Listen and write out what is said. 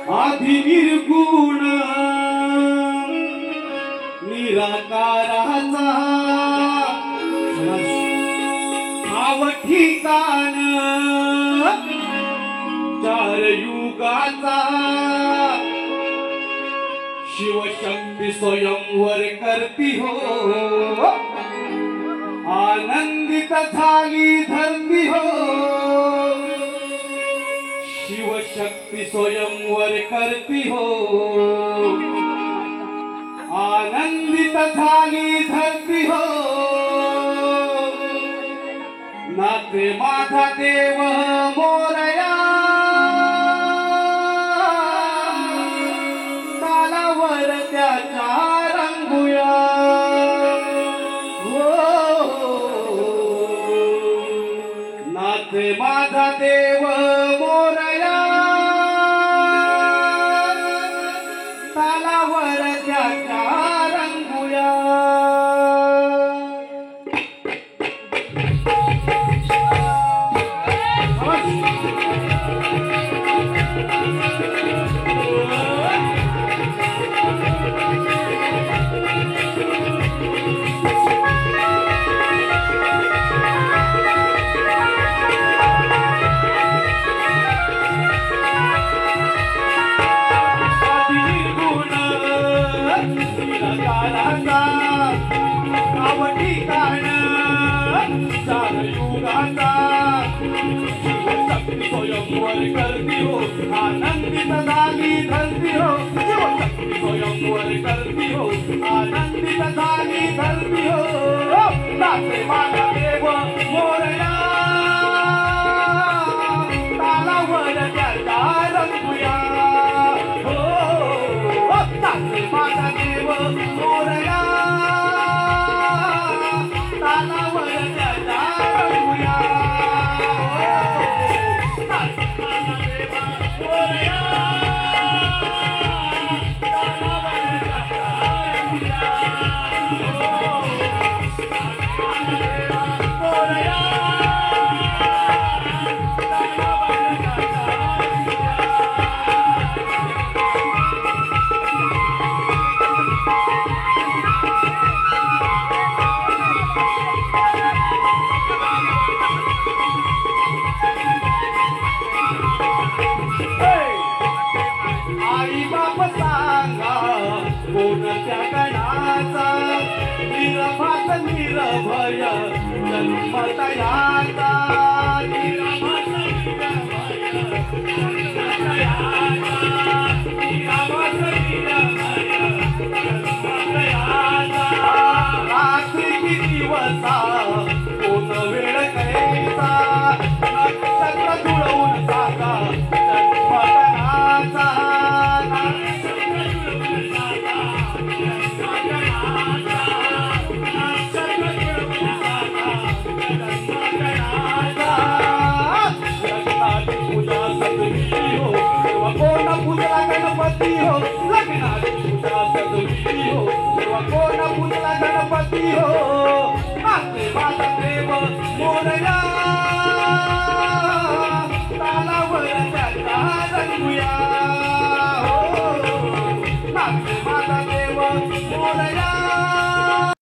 आधी निर्गुण निराकाराचा ठाव ठिकाण चार युगाचा शिवशक्ती स्वयंवर करती हो आनंदित झाली धरती हो शिवशक्ती स्वयंवर करती हो आनंदित झाली धरती हो नाचे माझा देव मोरया तालावर त्याच्या रंगूया नाचे माझा देव मोरया तालावर त्याच्या रंगूया स्वयंवर करती हो आनंदित झाली धरती हो शिवशक्ती स्वयंवर करती हो आनंदित झाली धरती हो नाचे माझा देव मोरया तालावर त्याच्या रंगूया हो नाचे माझा देव मोरया तालावर त्याच्या रंगूया कोणत्या गणाचा निर्भय जन्मतयाचा